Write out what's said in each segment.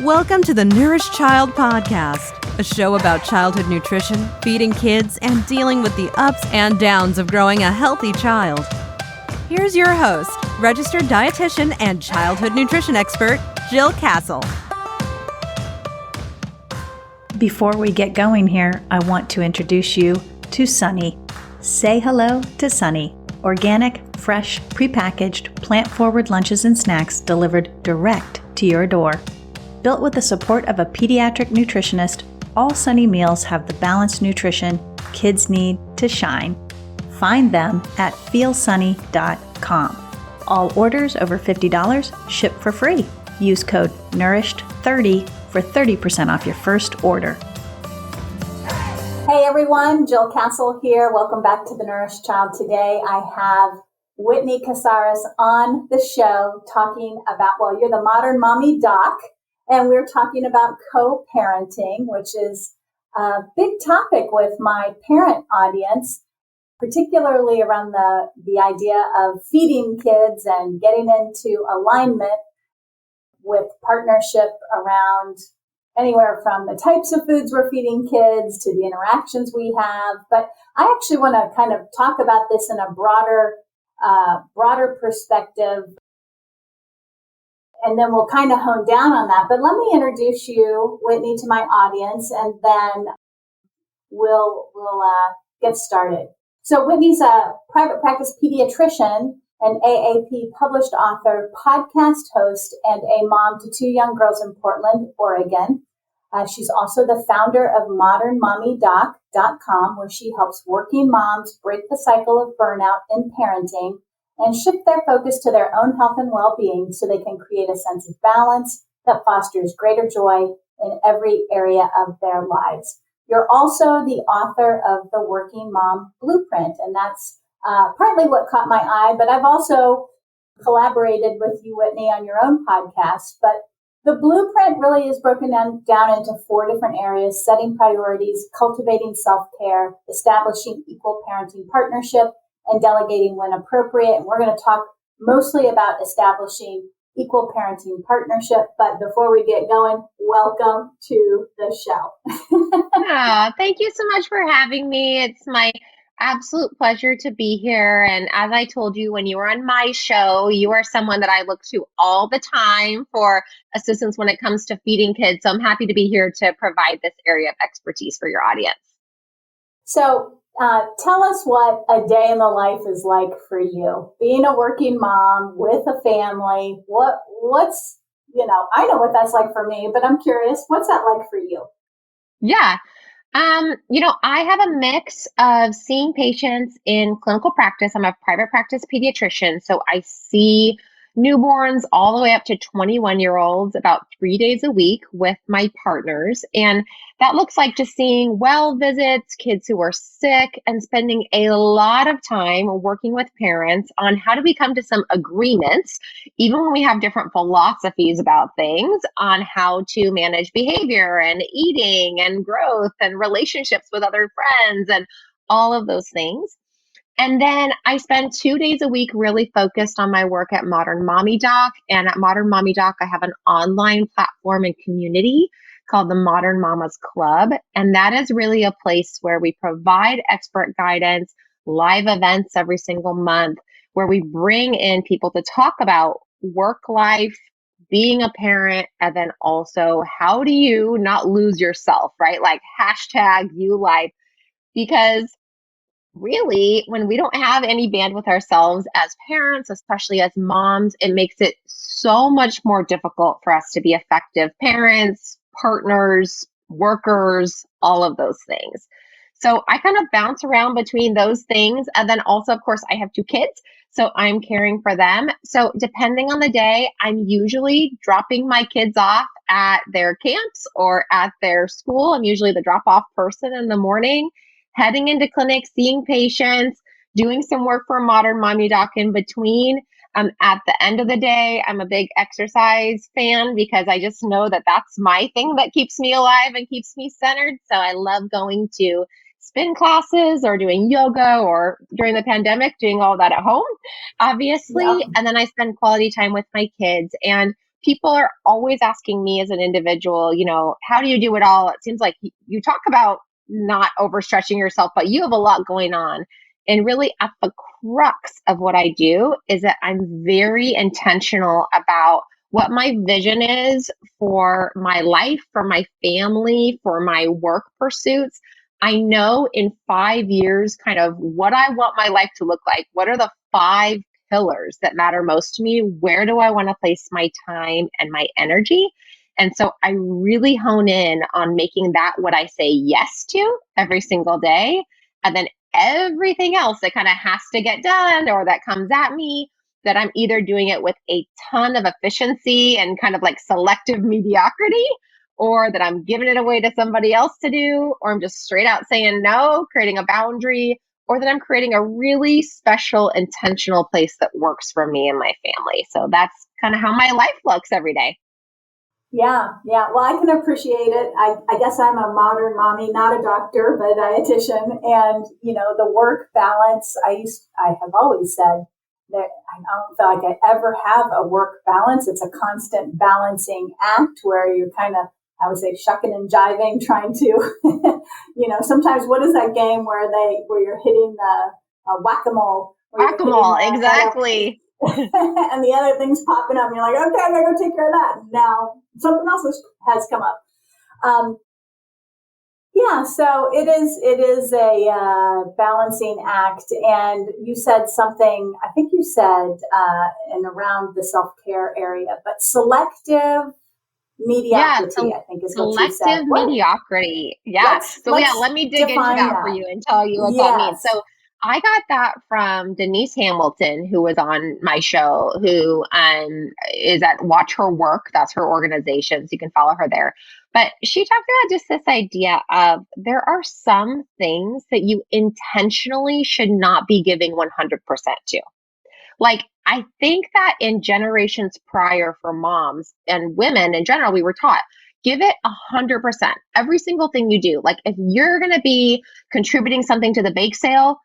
Welcome to the Nourished Child Podcast, a show about childhood nutrition, feeding kids, and dealing with the ups and downs of growing a healthy child. Here's your host, registered dietitian and childhood nutrition expert, Jill Castle. Before we get going here, I want to introduce you to Sunny. Say hello to Sunny. Organic, fresh, prepackaged, plant-forward lunches and snacks delivered direct to your door. Built with the support of a pediatric nutritionist, all Sunny meals have the balanced nutrition kids need to shine. Find them at feelsunny.com. All orders over $50 ship for free. Use code NOURISHED30 for 30% off your first order. Hey everyone, Jill Castle here. Welcome back to the Nourished Child. Today I have Whitney Casares on the show talking about, well, you're the modern mommy doc, and we're talking about co-parenting, which is a big topic with my parent audience, particularly around the idea of feeding kids and getting into alignment with partnership around anywhere from the types of foods we're feeding kids to the interactions we have. But I actually want to kind of talk about this in a broader perspective, and then we'll kind of hone down on that. But let me introduce you, Whitney, to my audience, and then we'll get started. So Whitney's a private practice pediatrician, an AAP published author, podcast host, and a mom to two young girls in Portland, Oregon. She's also the founder of modernmommydoc.com, where she helps working moms break the cycle of burnout in parenting and shift their focus to their own health and well-being so they can create a sense of balance that fosters greater joy in every area of their lives. You're also the author of the Working Mom Blueprint, and that's partly what caught my eye, but I've also collaborated with you, Whitney, on your own podcast. But the blueprint really is broken down into four different areas: setting priorities, cultivating self-care, establishing equal parenting partnership, and delegating when appropriate. And we're going to talk mostly about establishing equal parenting partnership. But before we get going, welcome to the show. Thank you so much for having me. It's my absolute pleasure to be here. And as I told you when you were on my show, you are someone that I look to all the time for assistance when it comes to feeding kids. So I'm happy to be here to provide this area of expertise for your audience. So tell us what a day in the life is like for you, being a working mom with a family. What's, I know what that's like for me, but I'm curious, what's that like for you? Yeah. I have a mix of seeing patients in clinical practice. I'm a private practice pediatrician, so I see newborns all the way up to 21-year-olds about 3 days a week with my partners. And that looks like just seeing well visits, kids who are sick, and spending a lot of time working with parents on how do we come to some agreements, even when we have different philosophies about things, on how to manage behavior and eating and growth and relationships with other friends and all of those things. And then I spend 2 days a week really focused on my work at Modern Mommy Doc. And at Modern Mommy Doc, I have an online platform and community called the Modern Mamas Club. And that is really a place where we provide expert guidance, live events every single month, where we bring in people to talk about work life, being a parent, and then also how do you not lose yourself, right? Like #YouLife, because really, when we don't have any bandwidth ourselves as parents, especially as moms, it makes it so much more difficult for us to be effective parents, partners, workers, all of those things. So I kind of bounce around between those things. And then also, of course, I have 2 kids, so I'm caring for them. So depending on the day, I'm usually dropping my kids off at their camps or at their school. I'm usually the drop-off person in the morning, heading into clinic, seeing patients, doing some work for Modern Mommy Doc in between. At the end of the day, I'm a big exercise fan because I just know that that's my thing that keeps me alive and keeps me centered. So I love going to spin classes or doing yoga, or during the pandemic, doing all that at home, obviously. Yeah. And then I spend quality time with my kids. And people are always asking me as an individual, how do you do it all? It seems like you talk about not overstretching yourself, but you have a lot going on. And really at the crux of what I do is that I'm very intentional about what my vision is for my life, for my family, for my work pursuits. I know in 5 years kind of what I want my life to look like. What are the 5 pillars that matter most to me? Where do I want to place my time and my energy? And so I really hone in on making that what I say yes to every single day. And then everything else that kind of has to get done or that comes at me, that I'm either doing it with a ton of efficiency and kind of like selective mediocrity, or that I'm giving it away to somebody else to do, or I'm just straight out saying no, creating a boundary, or that I'm creating a really special, intentional place that works for me and my family. So that's kind of how my life looks every day. Yeah. Well, I can appreciate it. I guess I'm a modern mommy, not a doctor, but a dietitian. And, the work balance, I have always said that I don't feel like I ever have a work balance. It's a constant balancing act where you're kind of, I would say, shucking and jiving, trying to, sometimes what is that game where you're hitting the whack-a-mole? Whack-a-mole, exactly. And the other thing's popping up and you're like, okay, I gotta go take care of that. Now something else has come up. So it is a balancing act. And you said something, I think you said in around the self-care area, but selective mediocrity, I think is what you said. Selective mediocrity. Yeah. Let me dig into that for you and tell you what that means. So I got that from Denise Hamilton, who was on my show, who is at Watch Her Work. That's her organization. So you can follow her there. But she talked about just this idea of there are some things that you intentionally should not be giving 100% to. Like, I think that in generations prior for moms and women in general, we were taught, give it 100%. Every single thing you do. Like, if you're going to be contributing something to the bake sale,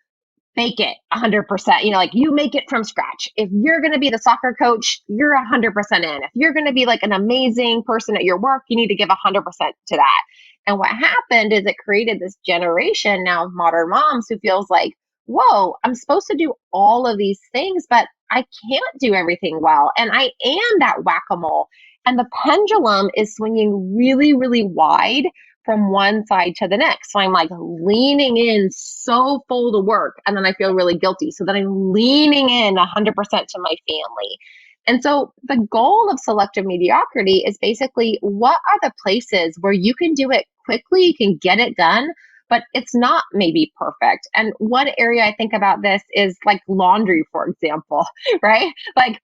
bake it 100%. Like, you make it from scratch. If you're going to be the soccer coach, you're 100% in. If you're going to be like an amazing person at your work, you need to give 100% to that. And what happened is it created this generation now of modern moms who feels like, whoa, I'm supposed to do all of these things, but I can't do everything well. And I am that whack-a-mole. And the pendulum is swinging really, really wide from one side to the next. So I'm like leaning in so full to work, and then I feel really guilty. So then I'm leaning in 100% to my family. And so the goal of selective mediocrity is basically, what are the places where you can do it quickly, you can get it done, but it's not maybe perfect. And one area I think about this is like laundry, for example, right? Like,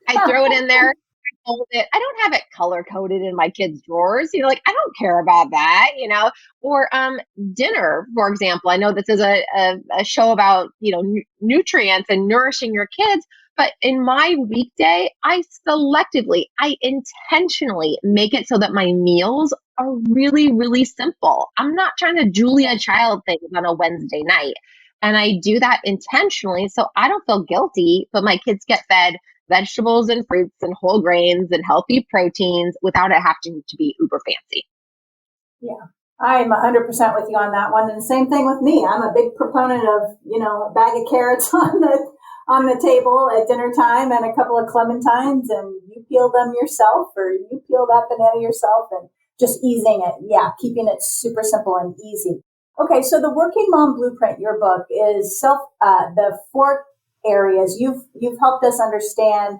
I throw it in there. I don't have it color coded in my kids' drawers. Like, I don't care about that, or dinner, for example. I know this is a show about, nutrients and nourishing your kids. But in my weekday, I intentionally make it so that my meals are really, really simple. I'm not trying to Julia Child things on a Wednesday night. And I do that intentionally so I don't feel guilty, but my kids get fed vegetables and fruits and whole grains and healthy proteins without it having to be uber fancy. Yeah, I'm 100% with you on that one. And the same thing with me. I'm a big proponent of, a bag of carrots on the table at dinner time and a couple of clementines, and you peel them yourself or you peel that banana yourself, and just easing it. Yeah, keeping it super simple and easy. Okay, so the Working Mom Blueprint, your book, is the 4 areas you've helped us understand.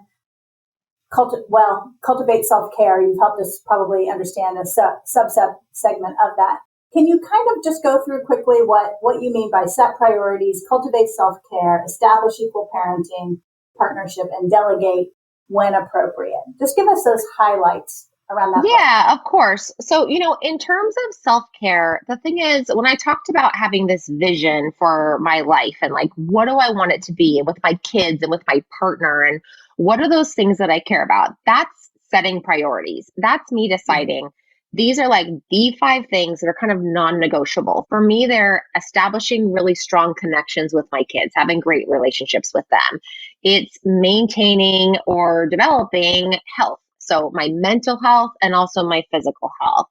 Cultivate self-care. You've helped us probably understand a subset segment of that. Can you kind of just go through quickly what you mean by set priorities, cultivate self-care, establish equal parenting, partnership, and delegate when appropriate? Just give us those highlights around that. Yeah, of course. So, in terms of self-care, the thing is, when I talked about having this vision for my life and like, what do I want it to be with my kids and with my partner, and what are those things that I care about? That's setting priorities. That's me deciding these are like the 5 things that are kind of non-negotiable. For me, they're establishing really strong connections with my kids, having great relationships with them. It's maintaining or developing health. So my mental health and also my physical health.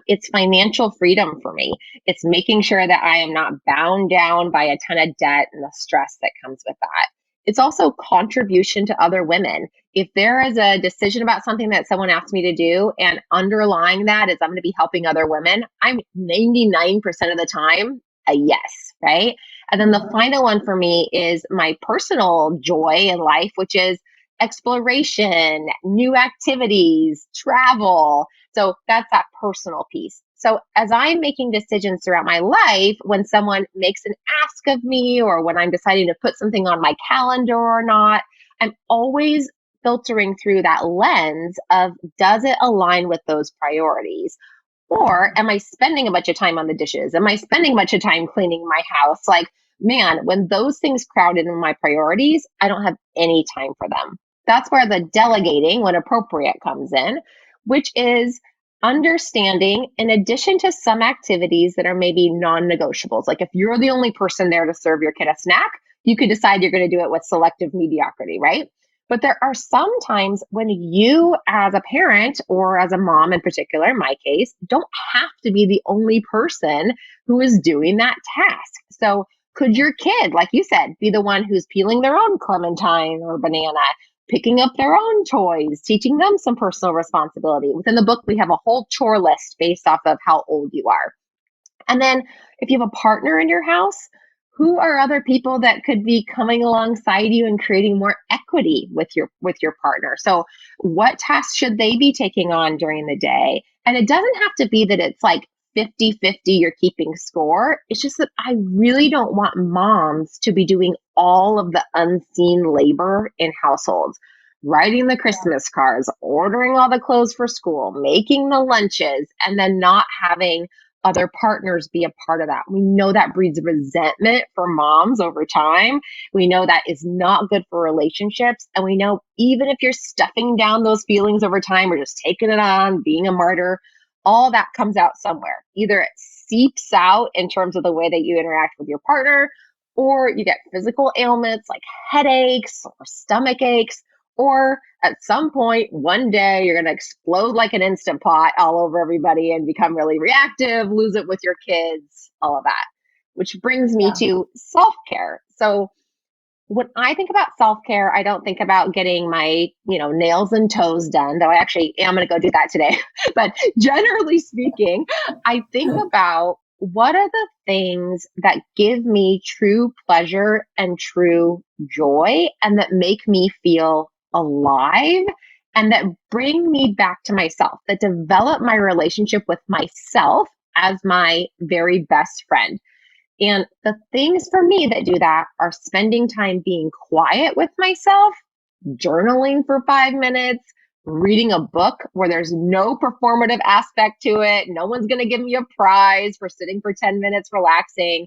It's financial freedom for me. It's making sure that I am not bound down by a ton of debt and the stress that comes with that. It's also contribution to other women. If there is a decision about something that someone asked me to do, and underlying that is I'm going to be helping other women, I'm 99% of the time a yes, right? And then the final one for me is my personal joy in life, which is exploration, new activities, travel. So that's that personal piece. So as I'm making decisions throughout my life, when someone makes an ask of me or when I'm deciding to put something on my calendar or not, I'm always filtering through that lens of, does it align with those priorities? Or am I spending a bunch of time on the dishes? Am I spending a bunch of time cleaning my house? Like, man, when those things crowd into my priorities, I don't have any time for them. That's where the delegating, when appropriate, comes in, which is understanding, in addition to some activities that are maybe non-negotiables. Like if you're the only person there to serve your kid a snack, you could decide you're going to do it with selective mediocrity, right? But there are some times when you, as a parent or as a mom in particular, in my case, don't have to be the only person who is doing that task. So could your kid, like you said, be the one who's peeling their own clementine or banana, picking up their own toys, teaching them some personal responsibility? Within the book, we have a whole chore list based off of how old you are. And then if you have a partner in your house, who are other people that could be coming alongside you and creating more equity with your partner? So what tasks should they be taking on during the day? And it doesn't have to be that it's like 50-50 you're keeping score. It's just that I really don't want moms to be doing all of the unseen labor in households. Writing the Christmas cards, ordering all the clothes for school, making the lunches, and then not having other partners be a part of that. We know that breeds resentment for moms over time. We know that is not good for relationships. And we know even if you're stuffing down those feelings over time or just taking it on, being a martyr, all that comes out somewhere. Either it seeps out in terms of the way that you interact with your partner, or you get physical ailments like headaches or stomach aches, or at some point, one day, you're going to explode like an Instant Pot all over everybody and become really reactive, lose it with your kids, all of that. Which brings me to self-care. So when I think about self-care, I don't think about getting my, nails and toes done, though I actually am going to go do that today. But generally speaking, I think about what are the things that give me true pleasure and true joy and that make me feel alive and that bring me back to myself, that develop my relationship with myself as my very best friend. And the things for me that do that are spending time being quiet with myself, journaling for 5 minutes, reading a book where there's no performative aspect to it. No one's going to give me a prize for sitting for 10 minutes relaxing.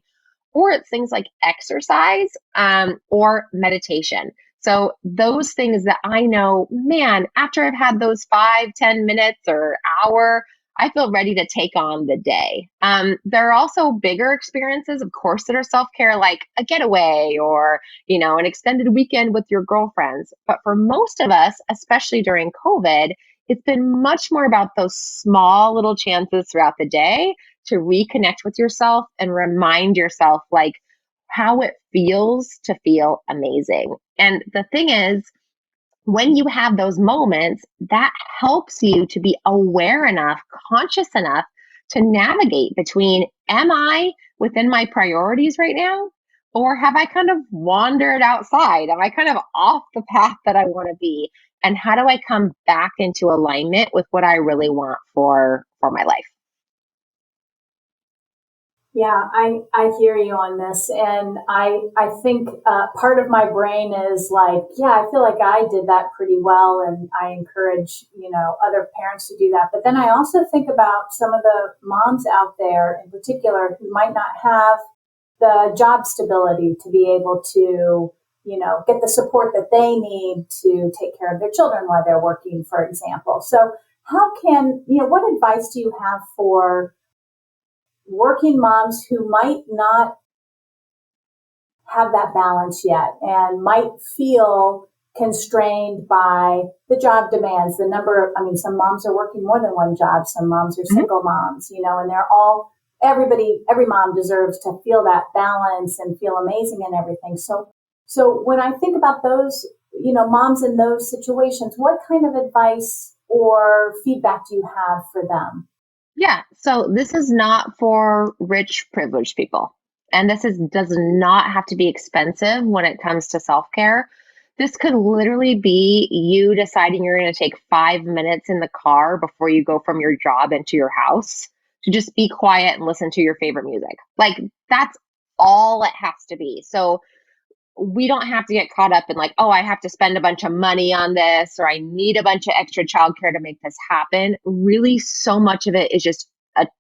Or it's things like exercise or meditation. So those things that I know, man, after I've had those 5-10 minutes or hour, I feel ready to take on the day. There are also bigger experiences, of course, that are self-care, like a getaway or, an extended weekend with your girlfriends. But for most of us, especially during COVID, it's been much more about those small little chances throughout the day to reconnect with yourself and remind yourself like how it feels to feel amazing. And the thing is, when you have those moments, that helps you to be aware enough, conscious enough to navigate between, am I within my priorities right now? Or have I kind of wandered outside? Am I kind of off the path that I want to be? And how do I come back into alignment with what I really want for my life? Yeah, I hear you on this. And I think part of my brain is like, yeah, I feel like I did that pretty well. And I encourage, other parents to do that. But then I also think about some of the moms out there in particular who might not have the job stability to be able to, get the support that they need to take care of their children while they're working, for example. So what advice do you have for working moms who might not have that balance yet and might feel constrained by the job demands, the number of, some moms are working more than one job. Some moms are single moms, and every mom deserves to feel that balance and feel amazing and everything. So when I think about those, moms in those situations, what kind of advice or feedback do you have for them? Yeah. So this is not for rich, privileged people. And does not have to be expensive when it comes to self-care. This could literally be you deciding you're going to take 5 minutes in the car before you go from your job into your house to just be quiet and listen to your favorite music. Like, that's all it has to be. So we don't have to get caught up in like, oh, I have to spend a bunch of money on this, or I need a bunch of extra childcare to make this happen. Really, so much of it is just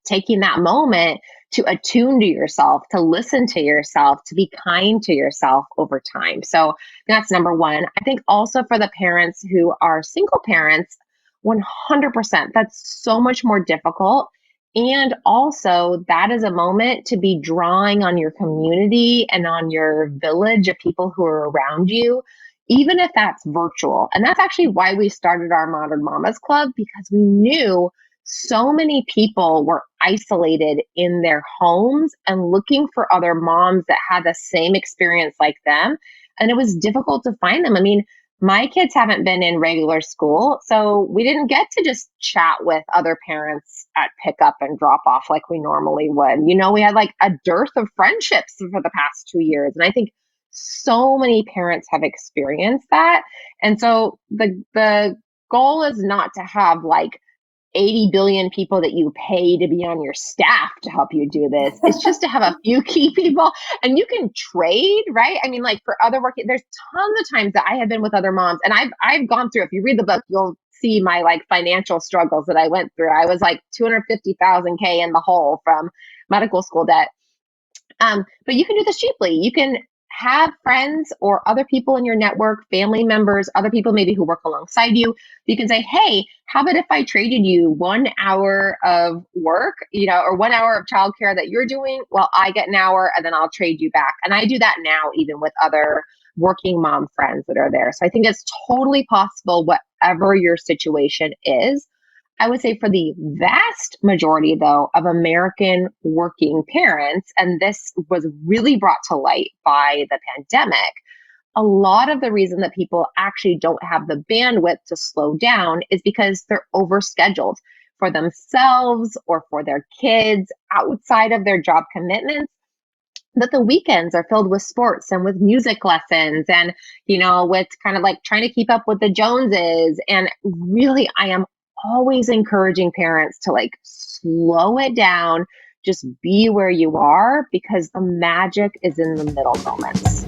taking that moment to attune to yourself, to listen to yourself, to be kind to yourself over time. So that's number one. I think also for the parents who are single parents, 100%, that's so much more difficult. And also, that is a moment to be drawing on your community and on your village of people who are around you, even if that's virtual. And that's actually why we started our Modern Mamas Club, because we knew so many people were isolated in their homes and looking for other moms that had the same experience like them. And it was difficult to find them. I mean, my kids haven't been in regular school, so we didn't get to just chat with other parents at pickup and drop off like we normally would. We had like a dearth of friendships for the past 2 years. And I think so many parents have experienced that. And so the goal is not to have like 80 billion people that you pay to be on your staff to help you do this. It's just to have a few key people, and you can trade, right? I mean, like for other work, there's tons of times that I have been with other moms, and I've gone through, if you read the book, you'll see my like financial struggles that I went through. I was like 250,000 K in the hole from medical school debt. But you can do this cheaply. You can have friends or other people in your network, family members, other people maybe who work alongside you. You can say, hey, how about if I traded you 1 hour of work, or 1 hour of childcare that you're doing? Well, I get an hour and then I'll trade you back. And I do that now, even with other working mom friends that are there. So I think it's totally possible, whatever your situation is. I would say for the vast majority, though, of American working parents, and this was really brought to light by the pandemic, a lot of the reason that people actually don't have the bandwidth to slow down is because they're overscheduled for themselves or for their kids outside of their job commitments. That the weekends are filled with sports and with music lessons and, with kind of like trying to keep up with the Joneses. And really, I am always encouraging parents to like slow it down, just be where you are, because the magic is in the middle moments.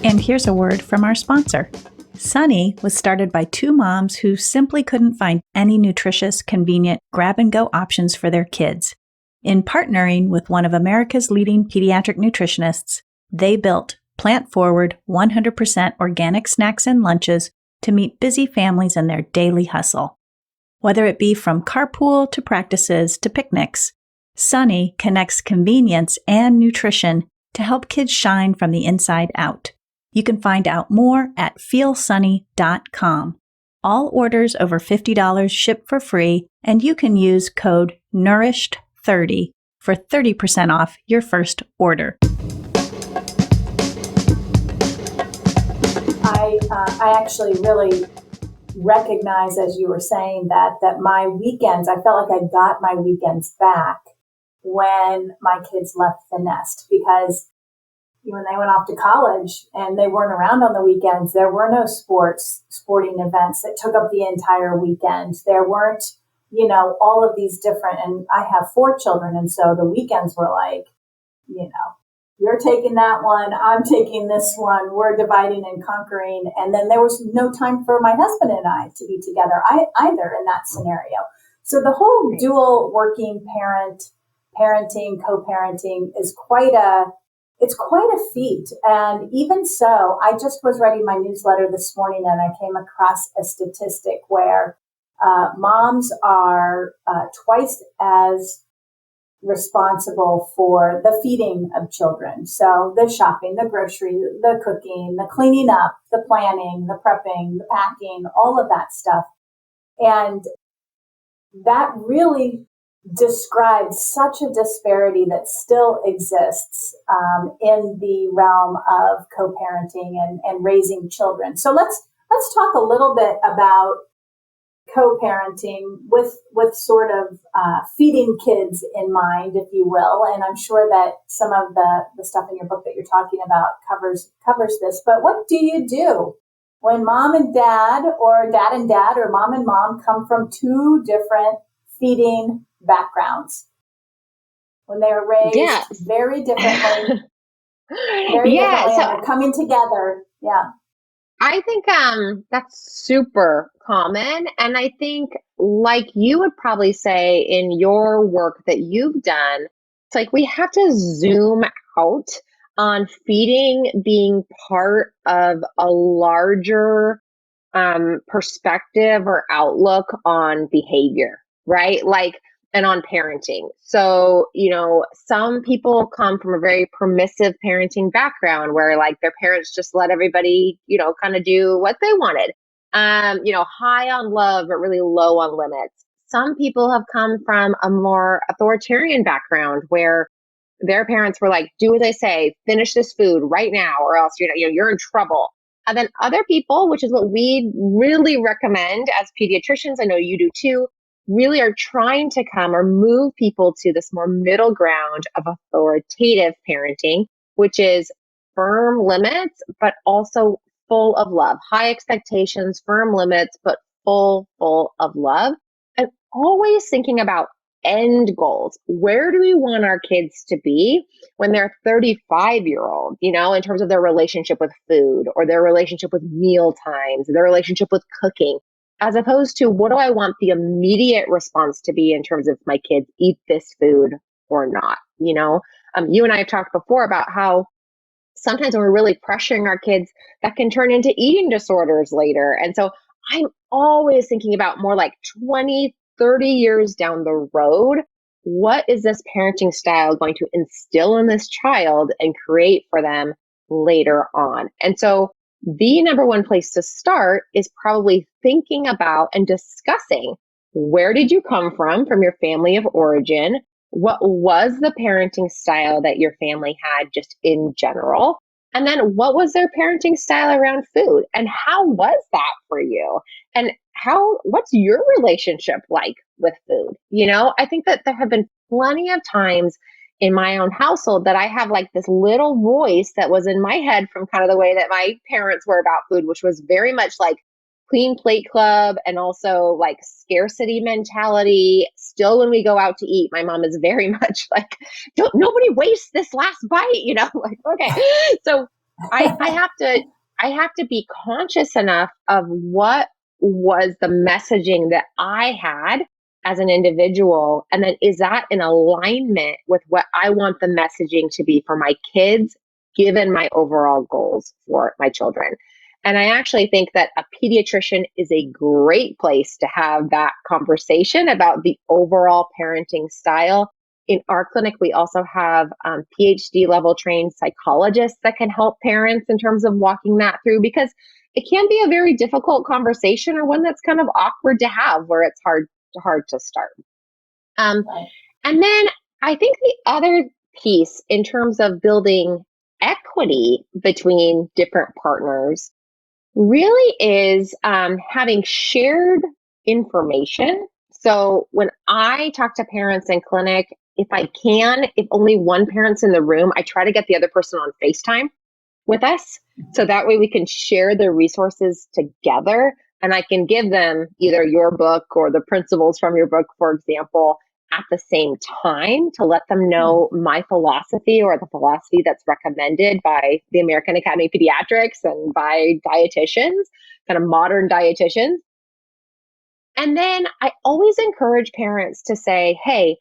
And here's a word from our sponsor. Sunny was started by 2 moms who simply couldn't find any nutritious, convenient grab-and-go options for their kids. In partnering with one of America's leading pediatric nutritionists, they built plant-forward, 100% organic snacks and lunches to meet busy families in their daily hustle. Whether it be from carpool to practices to picnics, Sunny connects convenience and nutrition to help kids shine from the inside out. You can find out more at feelsunny.com. All orders over $50 ship for free, and you can use code NOURISHED30 for 30% off your first order. I actually really recognize, as you were saying, that my weekends, I felt like I got my weekends back when my kids left the nest, because when they went off to college and they weren't around on the weekends, there were no sporting events that took up the entire weekend. There weren't, all of these different, and I have 4 children. And so the weekends were like, you're taking that one, I'm taking this one, we're dividing and conquering. And then there was no time for my husband and I to be together either in that scenario. So the whole dual working parenting, co-parenting is quite a feat. And even so, I just was writing my newsletter this morning and I came across a statistic where moms are twice as responsible for the feeding of children. So the shopping, the grocery, the cooking, the cleaning up, the planning, the prepping, the packing, all of that stuff. And that really describes such a disparity that still exists in the realm of co-parenting and raising children. So let's talk a little bit about co-parenting with sort of feeding kids in mind, if you will. And I'm sure that some of the stuff in your book that you're talking about covers this. But what do you do when mom and dad, or dad and dad, or mom and mom come from two different feeding backgrounds? When they are raised very differently, differently, and they're coming together. Yeah. I think that's super common. And I think, like you would probably say in your work that you've done, it's like we have to zoom out on feeding being part of a larger perspective or outlook on behavior, right? Like, and on parenting. So, some people come from a very permissive parenting background where like their parents just let everybody, kind of do what they wanted. High on love, but really low on limits. Some people have come from a more authoritarian background where their parents were like, do as I say, finish this food right now, or else, you're in trouble. And then other people, which is what we really recommend as pediatricians, I know you do too, really are trying to come or move people to this more middle ground of authoritative parenting, which is firm limits, but also full of love, high expectations, firm limits, but full of love. And always thinking about end goals. Where do we want our kids to be when they're 35-year-old, in terms of their relationship with food or their relationship with meal times, their relationship with cooking, as opposed to what do I want the immediate response to be in terms of my kids eat this food or not? You and I have talked before about how sometimes when we're really pressuring our kids, that can turn into eating disorders later. And so I'm always thinking about more like 20, 30 years down the road, what is this parenting style going to instill in this child and create for them later on? And so the number one place to start is probably thinking about and discussing, where did you come from your family of origin? What was the parenting style that your family had just in general? And then what was their parenting style around food? And how was that for you? And what's your relationship like with food? I think that there have been plenty of times in my own household that I have like this little voice that was in my head from kind of the way that my parents were about food, which was very much like clean plate club and also like scarcity mentality. Still, when we go out to eat, my mom is very much like, don't nobody waste this last bite, like, okay. So I have to be conscious enough of what was the messaging that I had as an individual. And then is that in alignment with what I want the messaging to be for my kids, given my overall goals for my children? And I actually think that a pediatrician is a great place to have that conversation about the overall parenting style. In our clinic, we also have PhD level trained psychologists that can help parents in terms of walking that through, because it can be a very difficult conversation, or one that's kind of awkward to have, where it's hard to start. Right. And then I think the other piece in terms of building equity between different partners really is having shared information. So when I talk to parents in clinic, if only one parent's in the room, I try to get the other person on FaceTime with us. So that way we can share the resources together, and I can give them either your book or the principles from your book, for example, at the same time, to let them know my philosophy, or the philosophy that's recommended by the American Academy of Pediatrics and by dietitians, kind of modern dietitians. And then I always encourage parents to say, hey,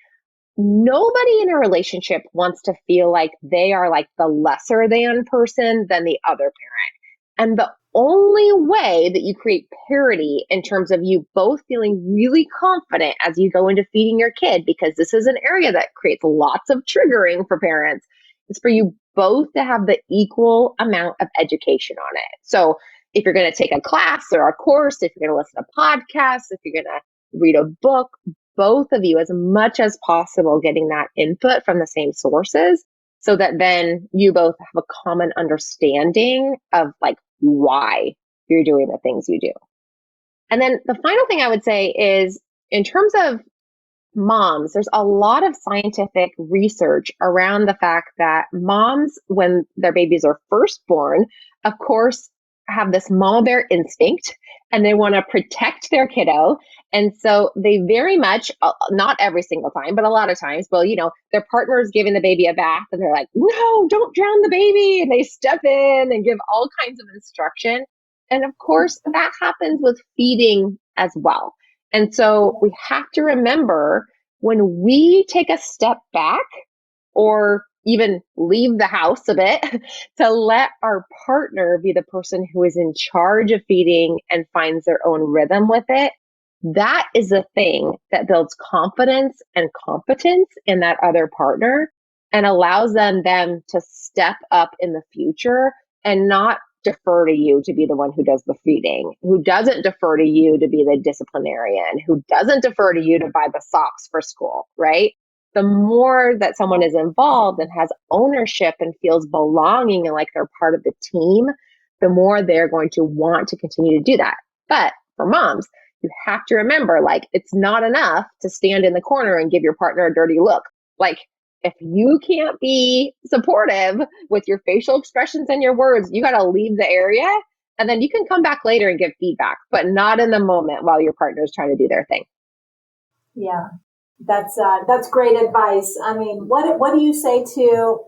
nobody in a relationship wants to feel like they are like the lesser than person than the other parent. And the only way that you create parity in terms of you both feeling really confident as you go into feeding your kid, because this is an area that creates lots of triggering for parents, is for you both to have the equal amount of education on it. So if you're going to take a class or a course, if you're going to listen to podcasts, if you're going to read a book, both of you, as much as possible, getting that input from the same sources, so that then you both have a common understanding of like why you're doing the things you do. And then the final thing I would say is, in terms of moms, there's a lot of scientific research around the fact that moms, when their babies are first born, of course, have this mama bear instinct and they want to protect their kiddo. And so they very much, not every single time, but a lot of times, well, their partner is giving the baby a bath and they're like, no, don't drown the baby. And they step in and give all kinds of instruction. And of course, that happens with feeding as well. And so we have to remember, when we take a step back or even leave the house a bit, to let our partner be the person who is in charge of feeding and finds their own rhythm with it, that is a thing that builds confidence and competence in that other partner and allows them to step up in the future and not defer to you to be the one who does the feeding, who doesn't defer to you to be the disciplinarian, who doesn't defer to you to buy the socks for school, right? The more that someone is involved and has ownership and feels belonging and like they're part of the team, the more they're going to want to continue to do that. But for moms, you have to remember, like, it's not enough to stand in the corner and give your partner a dirty look. Like, if you can't be supportive with your facial expressions and your words, you got to leave the area, and then you can come back later and give feedback, but not in the moment while your partner is trying to do their thing. Yeah, that's great advice. I mean, what do you say to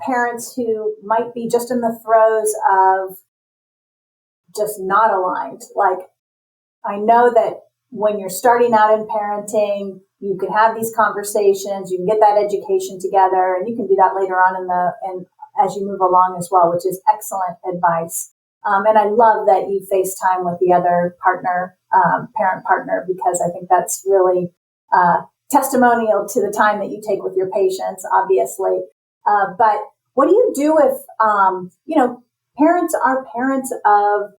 parents who might be just in the throes of just not aligned? Like, I know that when you're starting out in parenting, you can have these conversations, you can get that education together, and you can do that later on and as you move along as well, which is excellent advice. And I love that you FaceTime with the other partner, parent partner, because I think that's really testimonial to the time that you take with your patients, obviously. But what do you do if, parents are parents of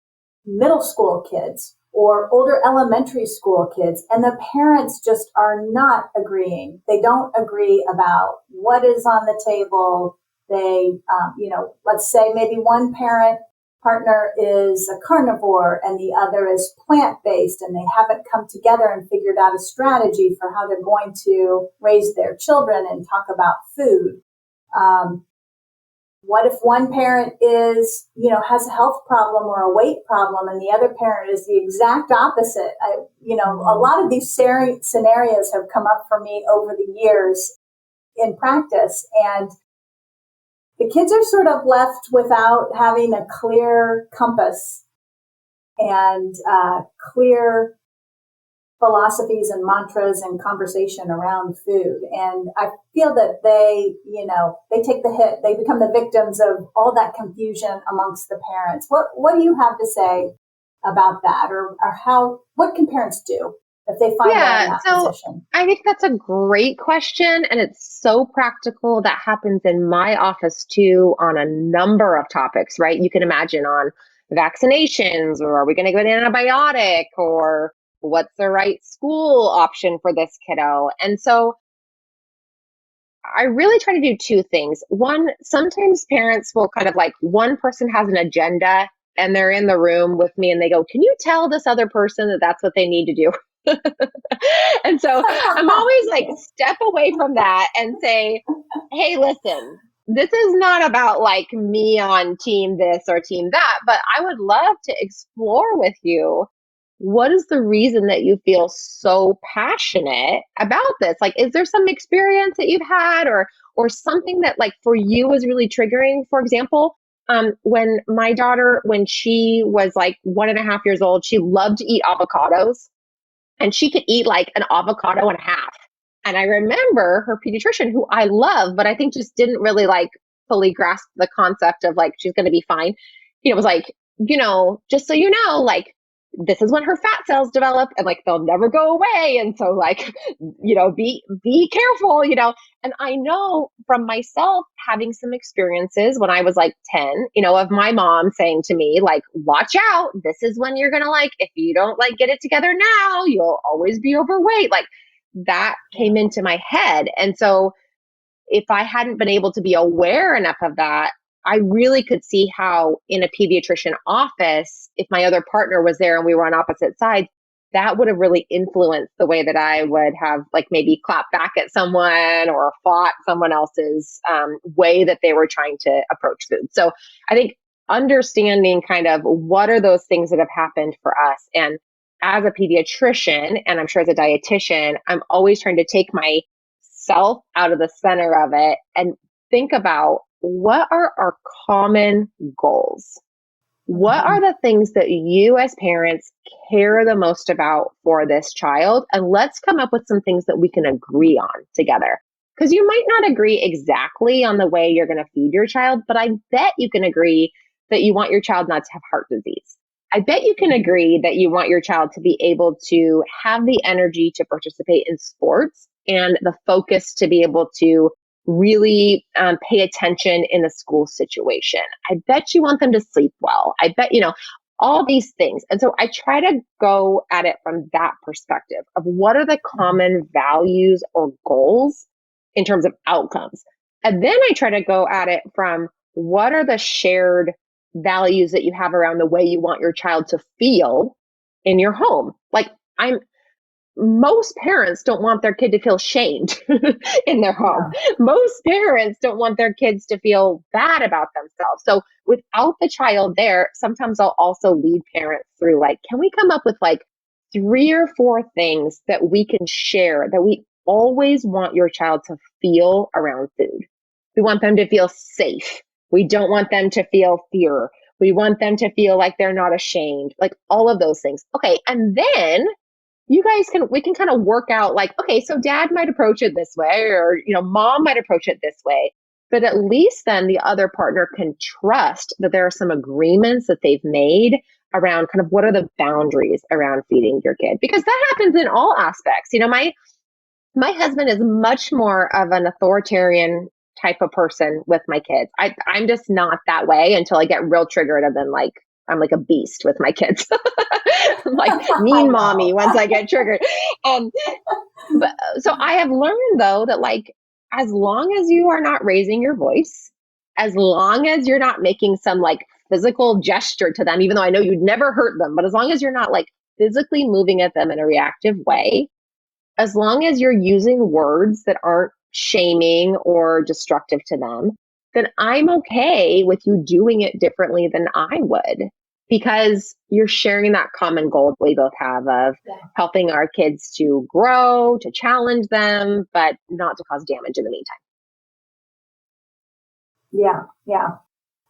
middle school kids or older elementary school kids, and the parents just are not agreeing. They don't agree about what is on the table. They, let's say maybe one parent partner is a carnivore and the other is plant-based, and they haven't come together and figured out a strategy for how they're going to raise their children and talk about food. What if one parent is, has a health problem or a weight problem, and the other parent is the exact opposite? A lot of these scenarios have come up for me over the years in practice, and the kids are sort of left without having a clear compass and clear philosophies and mantras and conversation around food. And I feel that they take the hit. They become the victims of all that confusion amongst the parents. What do you have to say about that? Or what can parents do if they find that in that position? I think that's a great question. And it's so practical. That happens in my office too, on a number of topics, right? You can imagine on vaccinations, or are we going to get an antibiotic, or what's the right school option for this kiddo? And so I really try to do two things. One, sometimes parents will kind of like, one person has an agenda and they're in the room with me and they go, can you tell this other person that that's what they need to do? And so I'm always like, step away from that and say, hey, listen, this is not about like me on team this or team that, but I would love to explore with you, what is the reason that you feel so passionate about this? Like, is there some experience that you've had or something that like for you was really triggering? For example, when my daughter, when she was like 1.5 years old, she loved to eat avocados, and she could eat like an avocado and a half. And I remember her pediatrician, who I love, but I think just didn't really like fully grasp the concept of like, she's going to be fine, was like, just so you know, like, this is when her fat cells develop and like they'll never go away. And so like, be careful, And I know from myself having some experiences when I was like 10, of my mom saying to me, like, watch out, this is when you're gonna like, if you don't like get it together now, you'll always be overweight. Like that came into my head. And so if I hadn't been able to be aware enough of that, I really could see how in a pediatrician office, if my other partner was there and we were on opposite sides, that would have really influenced the way that I would have like maybe clapped back at someone or fought someone else's way that they were trying to approach food. So I think understanding kind of what are those things that have happened for us. And as a pediatrician, and I'm sure as a dietitian, I'm always trying to take myself out of the center of it and think about what are our common goals? What are the things that you as parents care the most about for this child? And let's come up with some things that we can agree on together. Because you might not agree exactly on the way you're going to feed your child, but I bet you can agree that you want your child not to have heart disease. I bet you can agree that you want your child to be able to have the energy to participate in sports and the focus to be able to really pay attention in a school situation. I bet you want them to sleep well. I bet, all these things. And so I try to go at it from that perspective of what are the common values or goals in terms of outcomes. And then I try to go at it from what are the shared values that you have around the way you want your child to feel in your home. Like most parents don't want their kid to feel shamed in their home. Yeah. Most parents don't want their kids to feel bad about themselves. So without the child there, sometimes I'll also lead parents through like, can we come up with like 3 or 4 things that we can share that we always want your child to feel around food? We want them to feel safe. We don't want them to feel fear. We want them to feel like they're not ashamed, like all of those things. Okay. And then we can kind of work out like, okay, so dad might approach it this way, or, mom might approach it this way, but at least then the other partner can trust that there are some agreements that they've made around kind of what are the boundaries around feeding your kid, because that happens in all aspects. My husband is much more of an authoritarian type of person with my kids. I'm just not that way until I get real triggered, and then like, I'm like a beast with my kids. Like mean mommy once I get triggered. But so I have learned though that like, as long as you are not raising your voice, as long as you're not making some like physical gesture to them, even though I know you'd never hurt them, but as long as you're not like physically moving at them in a reactive way, as long as you're using words that aren't shaming or destructive to them, then I'm okay with you doing it differently than I would, because you're sharing that common goal that we both have of helping our kids to grow, to challenge them, but not to cause damage in the meantime. Yeah.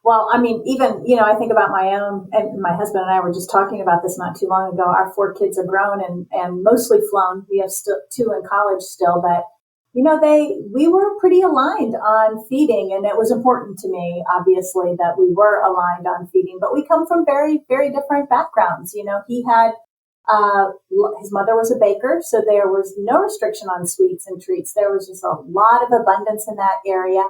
Well, I mean, even, I think about my own, and my husband and I were just talking about this not too long ago. Our 4 kids are grown and mostly flown. We have still 2 in college still, but we were pretty aligned on feeding, and it was important to me, obviously, that we were aligned on feeding, but we come from very, very different backgrounds. He had, his mother was a baker, so there was no restriction on sweets and treats. There was just a lot of abundance in that area.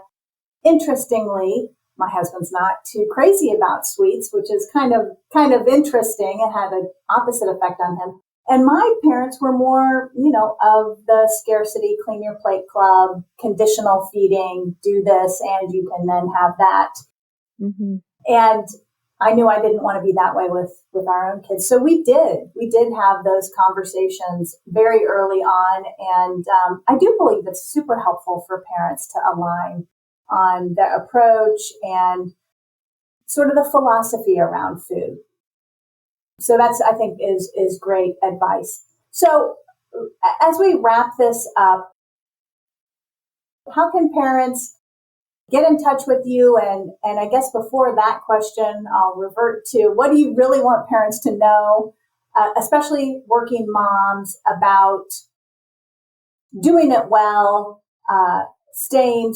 Interestingly, my husband's not too crazy about sweets, which is kind of interesting. It had an opposite effect on him. And my parents were more, of the scarcity, clean your plate club, conditional feeding, do this, and you can then have that. Mm-hmm. And I knew I didn't want to be that way with our own kids. So we did have those conversations very early on. And I do believe it's super helpful for parents to align on the approach and sort of the philosophy around food. So that's, I think, is great advice. So as we wrap this up, how can parents get in touch with you? And I guess before that question, I'll revert to what do you really want parents to know, especially working moms, about doing it well, staying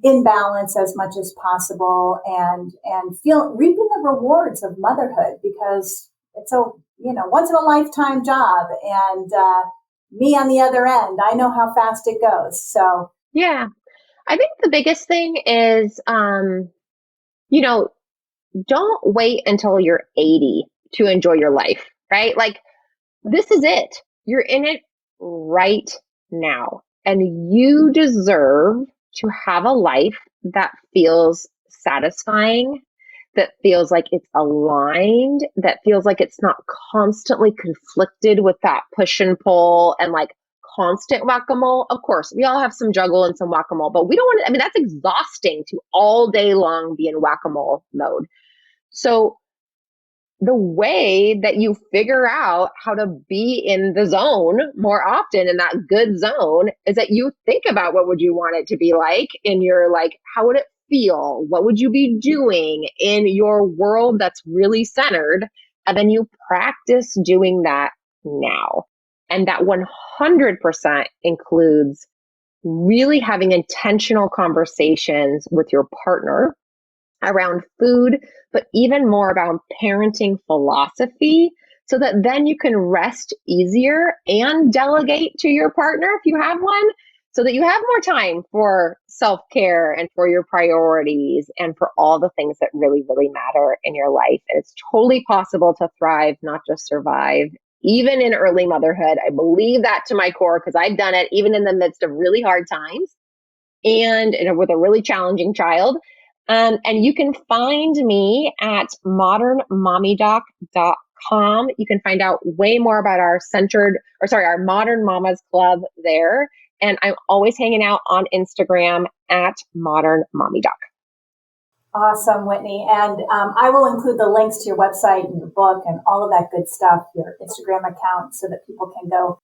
in balance as much as possible, and reaping the rewards of motherhood, because it's a once in a lifetime job, and me on the other end, I know how fast it goes. So Yeah. I think the biggest thing is, you know, don't wait until you're 80 to enjoy your life, right? Like, this is it. You're in it right now. And you deserve to have a life that feels satisfying, that feels like it's aligned, that feels like it's not constantly conflicted with that push and pull and like constant whack-a-mole. Of course, we all have some juggle and some whack-a-mole, but we don't want to, I mean, that's exhausting to all day long be in whack-a-mole mode. So the way that you figure out how to be in the zone more often, in that good zone, is that you think about what would you want it to be like in your, like, how would it feel? What would you be doing in your world that's really centered? And then you practice doing that now. And that 100% includes really having intentional conversations with your partner around food, but even more about parenting philosophy, so that then you can rest easier and delegate to your partner if you have one, so that you have more time for self-care and for your priorities and for all the things that really, really matter in your life. And it's totally possible to thrive, not just survive, even in early motherhood. I believe that to my core, because I've done it even in the midst of really hard times and with a really challenging child. And you can find me at modernmommydoc.com. You can find out way more about our Modern Mamas Club there. And I'm always hanging out on Instagram at Modern Mommy Doc. Awesome, Whitney. And I will include the links to your website and your book and all of that good stuff, your Instagram account, so that people can go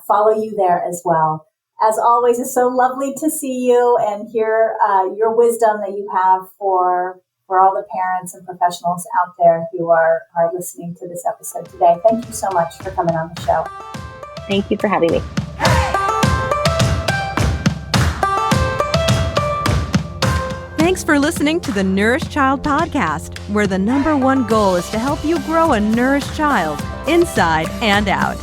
follow you there as well. As always, it's so lovely to see you and hear your wisdom that you have for all the parents and professionals out there who are listening to this episode today. Thank you so much for coming on the show. Thank you for having me. Thanks for listening to the Nourished Child Podcast, where the #1 goal is to help you grow a nourished child inside and out.